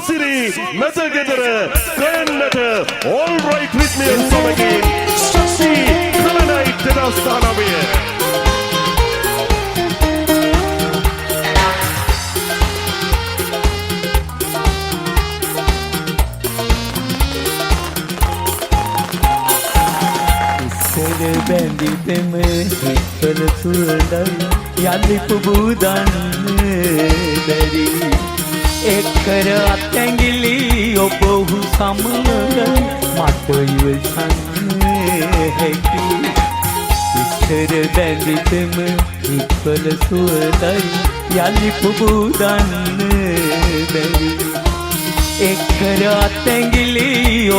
සුපසිරි මැදගෙදර ගයන්නට all right with me සමගින් ශෂි කලනයිට් 2019 බැඳි පෙම හිතවල සුවඳයි යලි පුබුදන්න බැරි එක්කර අත්ඇඟිලි ඔබ ඔහු සමග මට ඉවසන්න හැකි ඉස්සර බැඳි පෙම හිතවල සුවඳයි යලි පුබුදන්න බැරි එක්කර අත්ඇඟිලි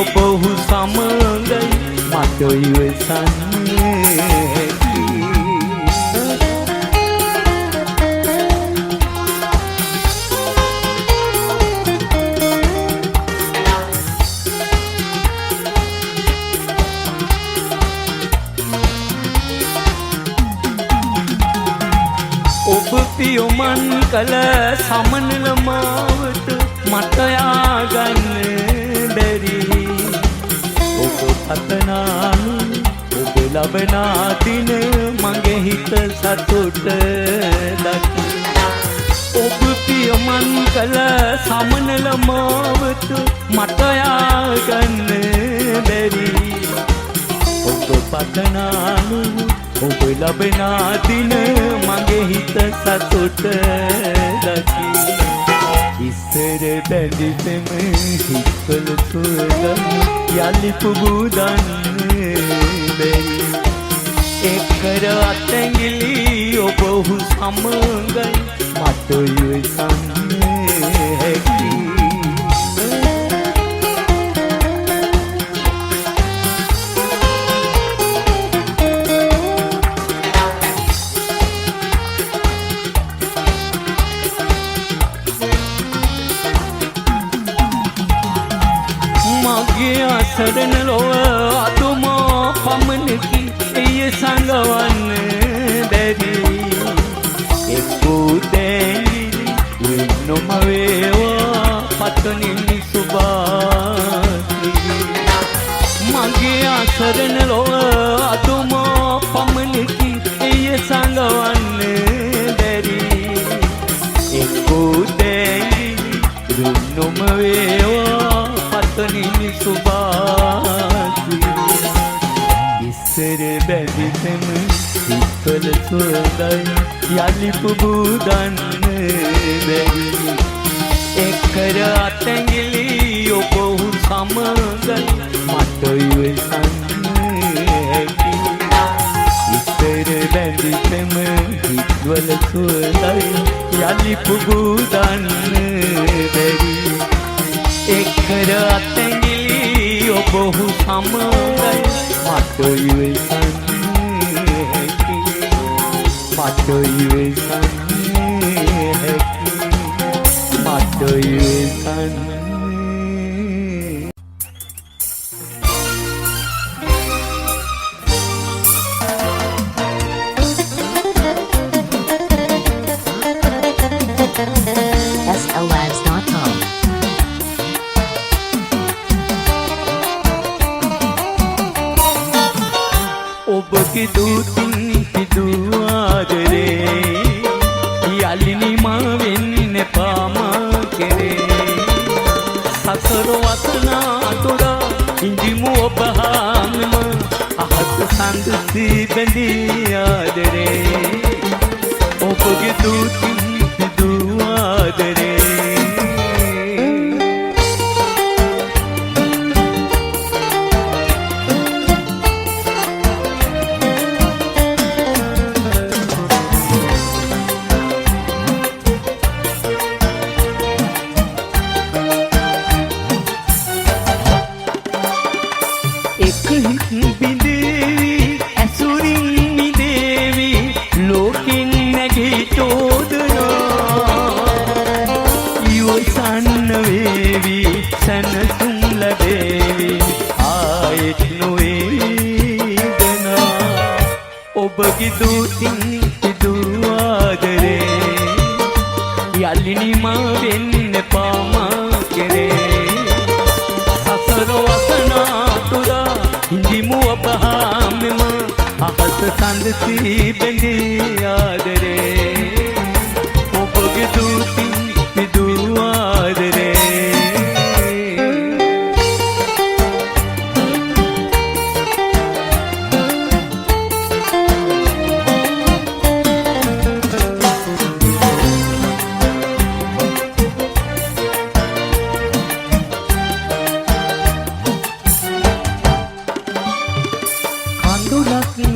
ඔබ ඔහු සමගයි මට ඉවසන්න හැකි ඔබ පියොමන් කළ සමනල මාවත මට යාගන්න බැරි ඔබ පතනානු ඔබ ලබනා දින මගේ හිත සතුට දකි ඔබ පියමන් කළ සමනල මාවත මට යාගන්න බැරි ඔබ පතනානු ඔබ ලබනා දින මගේ හිත සතුට දකි ඉස්සර බැඳි පෙම හිතවල සුවඳ යලි පුබුදන්න බැරි එක්කර අත්ඇඟිලි ඔබ ඔහු සමගයි මට ඉවසන්න හැකි මගේ අසරණ ලොව අතුමෝ පමණකි එය සඟවන්න බැරි එක්කෝ දැඟිලි නොම වේවා පතනින් සුභාසිරි මගේ අසරණ ලොව අතුමෝ පමණකි එය සඟවන්න බැරි එක්කෝ දැඟිලි නොම වේවා පතනින් සුභාසිරි ඉස්සර බැඳි පෙම හිතවල සුවඳයි යලි පුබුදන්න බැරි එක්කර අත්ඇඟිලි ඔබ ඔහු සමගයි මට ඉවසන්න හැකි ඉස්සර බැඳි පෙම හිතවල සුවඳයි යලි පුබුදන්න බැරි එක්කර අත්ඇඟිලි ඔබ ඔහු සමගයි මට ඉවසන්න හැකි මට ඉවසන්න හැකි මට ඉවසන්න SLLives.com ඔබගේ දූතින් පිදූ ආදරේ යලිනි මා වෙන්න පාමා කෙරේ සසර වතනා තොරා ඉඳිමු ඔබ හාමම අහස සඳසී බැඳී ආදරේ ඔබගේ දූතින් පිදූ ආදරේ බිඳේවි ඇසුරින් මිදේවි ලෝකින් නැගී චෝදන කෙරේ සසර වසනාතුරා හිඳිමු ඔබ හාමෙම අහස සඳසී බැඳී ආදරේ ඔබගේ දූතින් පිදූ ආදරේ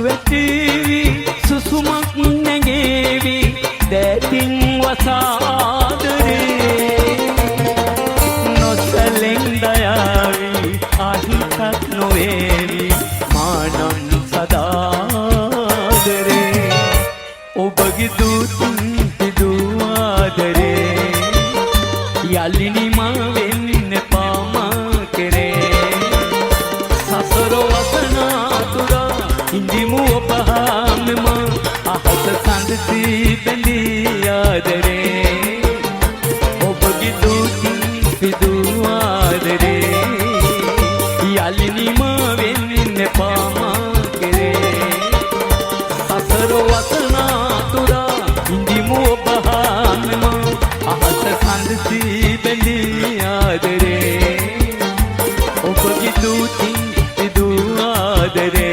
වැටේවි සුසුමක් නැගේවි දැතින් වසාදරේ නොසලෙන් දයාවි අහිතක් නොවේවි මානම් සදාදරේ ඔබගේ දූතින් පිදූ ආදරේ යලිනි මා වෙන්න පාමා කෙරේ සසර වසනාතුරා හිඳිමු ඔබ හාමෙම අහස සඳසී බැඳී ආදරේ ඔබගේ දූතින් පිදූ ආදරේ යලිනි මා වෙන්න පාමා කෙරේ සසර වසනාතුරා හිඳිමු ඔබ හාමෙම අහස සඳසී බැඳී ආදරේ ඔබගේ දූතින් පිදූ ආදරේ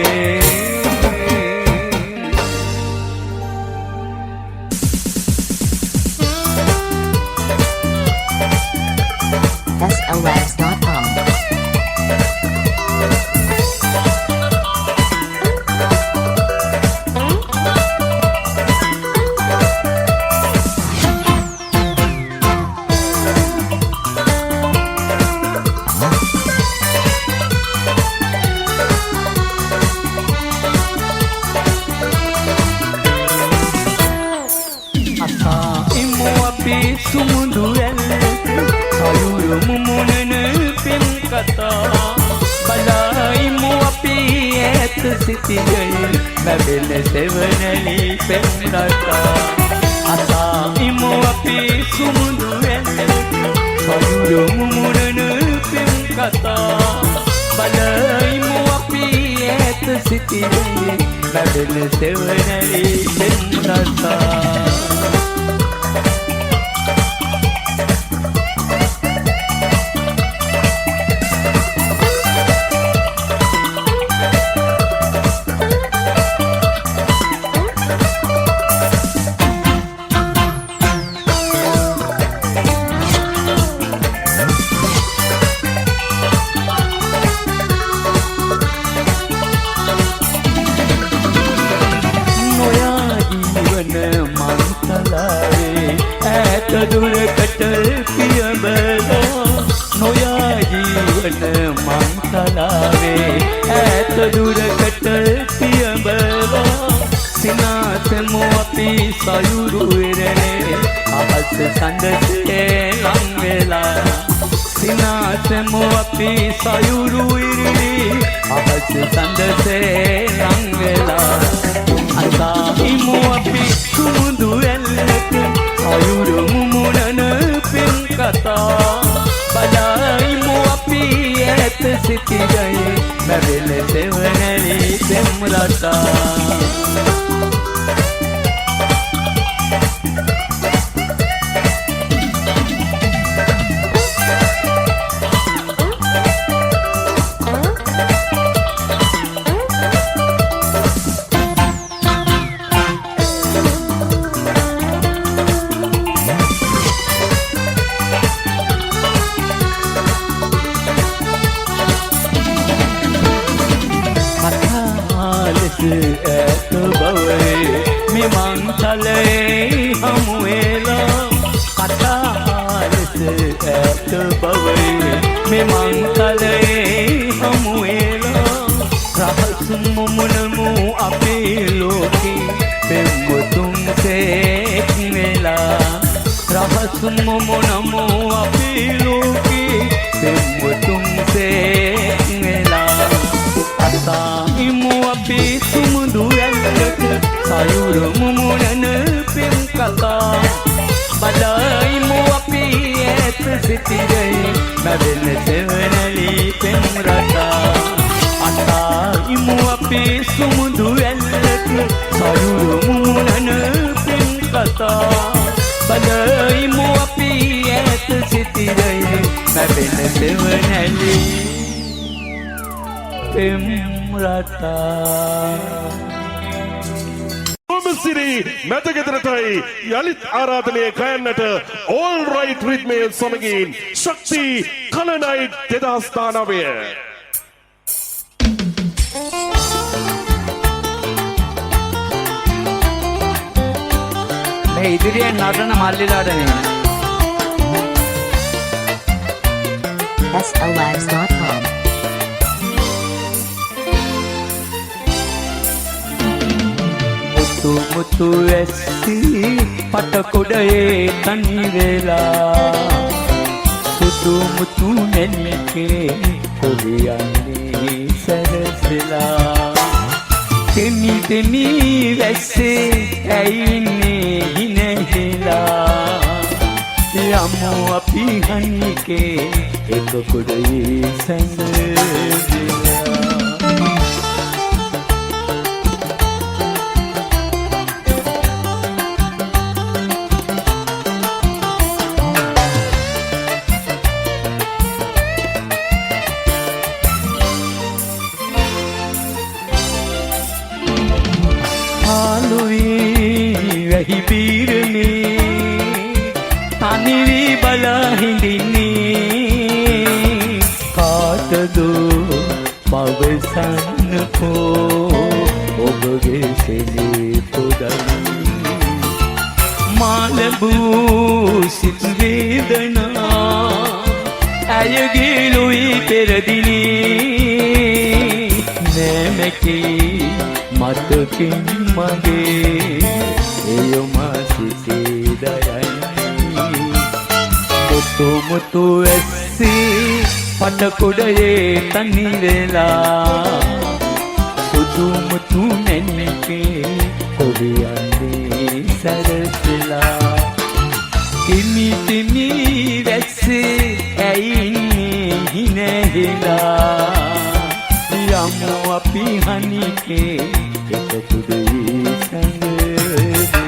SLWaves.com. සුමුදු ඇල්ලක සයුරු මුමුණන පෙම් කතා බලයිමු අපි ඇත සිටිගය බැබෙන සෙවනලි පෙම් රතා අතායිමු අපි සුමුදු ඇල්ලක සයුරු මුමුණන පෙම් කතා බලයිමු අපි ඇත සිටිගය බැබෙන සෙවනලි පෙම් රතා දුරකට පියඹලා නොයා ජීවන මංසලාවේ ඈත දුරකට පියඹලා සිනාතමු අපි සයුරු වෙරනේ අහස සඳසේ ලං වෙලා සිනාතමු අපි සයුරු වෙරනේ අහස සඳසේ ලං වෙලා අතායිමු අපි සුමුදු ඇල්ලක සයුරු මුමුණන පෙම් කතා බලයිමු අපි ඇත සිටිගය බැබෙන සෙවනලි පෙම් රතා ඇත බවේ මෙමන් තලේ හමුවෙලා කතා ලෙස ඇත බවේ මෙමන් තලේ හමුවෙලා රහස් මුමුණමු අපේ ලෝකේ පෙම්වතුන් සේක් වෙලා රහස් මුමුණමු අපේ ලෝකේ පෙම්වතුන් සේක් වෙලා අතායිමු අපි සුමුදු ඇල්ලක සයුරු මුමුණන පෙම් කතා බලයිමු අපි ඇත සිටිගය මැවෙන සෙවණැලි පෙම් රටා අතා ඉමු අපේ සුමුදු ඇල්ලක සයුරු මුමුණන පෙම් කතා බලයිමු අපි ඇත සිතිරයි මැවෙන සෙවණැලි පෙම් රටා සිරි මැදගෙදරටයි යළිත් ආරාධනය කරන්නට All Right රිද්මය සමගින් ශක්ති කලනයිට් 2019 මේ ඉදිරියෙන් නටන මල්ලිලාට නේ SLWags.com මුතු ඇස්සි පටකොඩයේ තනි වෙලා සුදු මුතු නැනිකේ කොබියන්නේ සැරසලා තෙමි තෙමි වැස්සේ ඇයින්නේ හිනහිලා යමු අපි හනිකේ එක කොඩයේ සැඟවිලා තනිවි බලා හිඳින්නේ කාටදෝ පවසන්නකෝ ඔබගේ සෙලී පොඩයි මා ලැබූ සිත් වේදනා ඇයගේ ලොයි පෙරදිනේ නැමැකී මතකින් මගේ එයොමා සිතේ දයයි මුතු ඇස්සි පටකොඩයේ තනි වෙලා සුදු මුතු නැනිකේ කොබියන්නේ සැරසලා තිමි තිමි වැස්සේ ඇයින්නේ හිනහිලා යමු අපි හනිකේ එක කුඩේ සැඟවිලා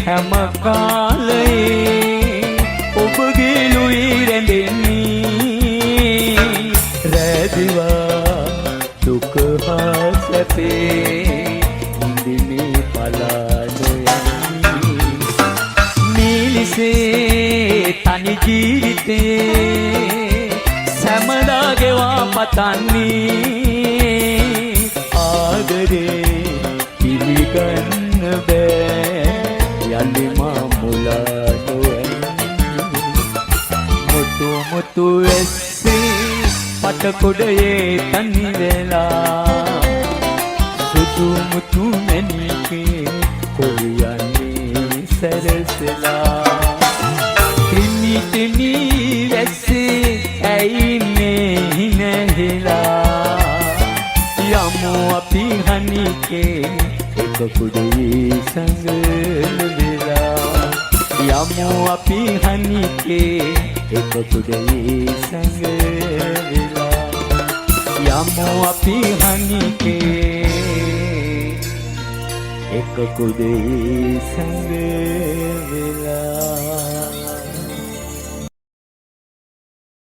හැම කාලයේ ඔබගේ ලුයි රැඳෙන්නේ රැදිවා දුක හා සැපේ ඉඳිනේ පලාලොයන්නේ මිලිසේ තනි ජීවිතේ සැමදා ගෙවා පතන්නේ ආදරේ පිළිගන්න බෑ යලි මාමුලා මුතු ඇස්සේ පටකොඩයේ තනි වෙලා සුදු මුතු නැනිකේ කොබියන්නේ සැරසලා තිමි තිමි වැස්සේ ඇයින්නේ හිනහිලා යමු අපි හනිකේ එක කුඩේ සැඟවිලා යමු අපි හනිකේ එක කුඩේ සැඟවිලා යමු අපි හනිකේ එක කුඩේ සැඟවිලා